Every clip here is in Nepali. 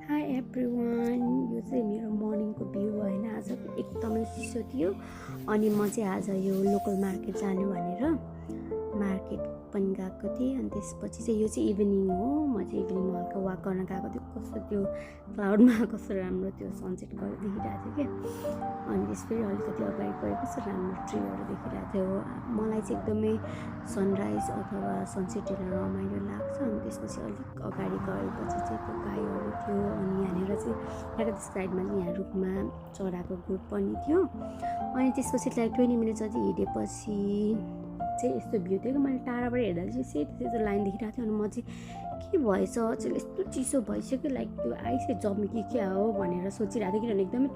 हाई एभ्रिवान, यो चाहिँ मेरो मर्निङको भ्यू होइन। आज एकदमै चिसो थियो अनि म चाहिँ आज यो लोकल मार्केट जानु भनेर मार्केट पनि गएको थिएँ। अनि त्यसपछि चाहिँ यो चाहिँ इभिनिङ हो, म चाहिँ इभिनिङमा हल्का वाक गर्न गएको थिएँ। कस्तो त्यो क्लाउडमा कस्तो राम्रो त्यो सनसेट देखिरहेको थियो क्या। अनि त्यसपछि अलिकति अगाडि गए कस्तो राम्रो ट्रीहरू देखिरहेको थियो। मलाई चाहिँ एकदमै सनराइज अथवा सनसेट हेरेर रमाइलो लाग्छ। अनि त्यसपछि अलिक अगाडि गएपछि चाहिँ त्यो गाईहरू थियो। अनि यहाँनिर चाहिँ यहाँको साइडमा चाहिँ यहाँ रुखमा चराको ग्रुप पनि थियो। अनि त्यसपछि लाइक 20 मिनट जति हिँडेपछि चाहिँ यस्तो भ्यू थियो कि मैले टाढाबाट हेर्दा चाहिँ सेतो लाइन देखिरहेको थियो। अनि म चाहिँ के भएछ चाहिँ यस्तो चिसो भइसक्यो, लाइक त्यो आइसै जम्मी कि क्या हो भनेर सोचिरहेको थियो। किनभने एकदमै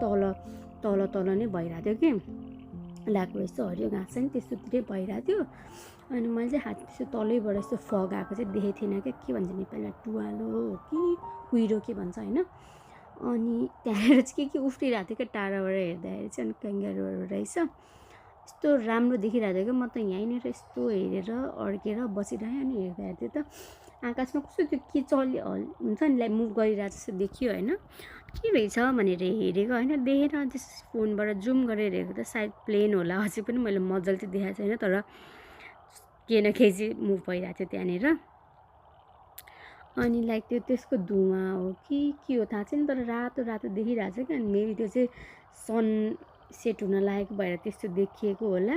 तल नै भइरहेको थियो कि लाग्यो यस्तो हरियो घाँस चाहिँ त्यस्तोतिरै भइरहेको थियो। अनि मैले चाहिँ हात त्यस्तो तलैबाट यस्तो फग आएको चाहिँ देखेको थिइनँ क्या। के भन्छ नेपालीमा टुवालो हो कि कुहिरो के भन्छ होइन। अनि त्यहाँबाट चाहिँ के उफ्रिरहेको थियो क्या टाढाबाट हेर्दाखेरि चाहिँ। अनि क्याङ्गारुहरू रहेछ, यस्तो राम्रो देखिरहेको थियो क्या। म त यहीँनिर यस्तो हेरेर अड्केर बसिरहेँ। अनि हेर्दाखेरि त आकाशमा कस्तो त्यो के हुन्छ नि, लाइक मुभ गरिरहेको जस्तो देखियो होइन। के रहेछ भनेर हेरेको होइन, देखेर त्यस फोनबाट जुम गरेर हेरेको त सायद प्लेन होला। अझै पनि मैले मजाले चाहिँ देखाएको छैन, तर केही न केही चाहिँ मुभ भइरहेको थियो त्यहाँनिर। अनि लाइक त्यसको धुवाँ हो कि के हो थाहा छैन, तर रातो देखिरहेको छ क्या। अनि मेबी त्यो चाहिँ सन सेट हुन लागेको भएर त्यस्तो देखिएको होला।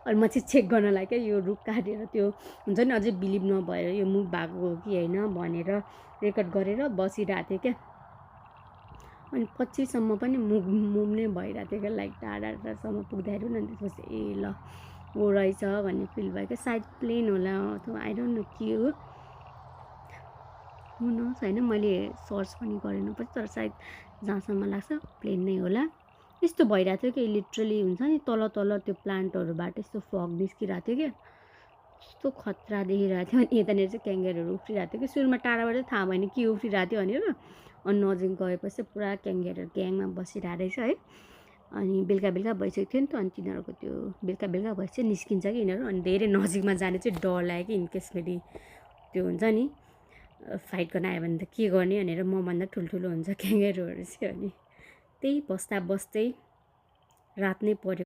अनि म चाहिँ चेक गर्न लाग्यो यो रुख काटेर त्यो हुन्छ नि, अझै बिलिभ नभएर यो मुभ भएको हो कि होइन भनेर रेकर्ड गरेर बसिरहेको थियो क्या। अनि पछिसम्म पनि मुभ नै भइरहेको थियो क्या, लाइक टाढासम्म पुग्दाखेरि पनि। अनि त्यसपछि ए ल हो रहेछ भन्ने फिल भयो क्या। सायद प्लेन होला अथवा आई डोन्ट नो के हो, हुनुहोस् होइन। मैले सर्च पनि गरेन पछि, तर सायद जहाँसम्म लाग्छ प्लेन नै होला। यस्तो भइरहेको थियो कि लिटरली हुन्छ नि तल त्यो प्लान्टहरूबाट यस्तो फग निस्किरहेको थियो क्या। यस्तो खतरा देखिरहेको थियो। अनि यतानिर चाहिँ क्याङ्गारुहरू उफ्रिरहेको थियो कि। सुरुमा टाढाबाट थाहा भएन के उफ्रिरहेको थियो भनेर। अनि नजिक गएपछि पुरा क्याङ्गारुहरू ग्याङमा बसिरहेको रहेछ है। अनि बेलुका भइसकेको थियो नि त। अनि तिनीहरूको त्यो बेलुका भएपछि निस्किन्छ कि यिनीहरू। अनि धेरै नजिकमा जाने चाहिँ डर लाग्यो कि इनकेस फेरि त्यो हुन्छ नि फाइट गर्न आयो भने त के गर्ने भनेर। मभन्दा ठुल्ठुलो हुन्छ क्याङ्गारुहरू चाहिँ। अनि त्यही बस्दै रात नै पऱ्यो।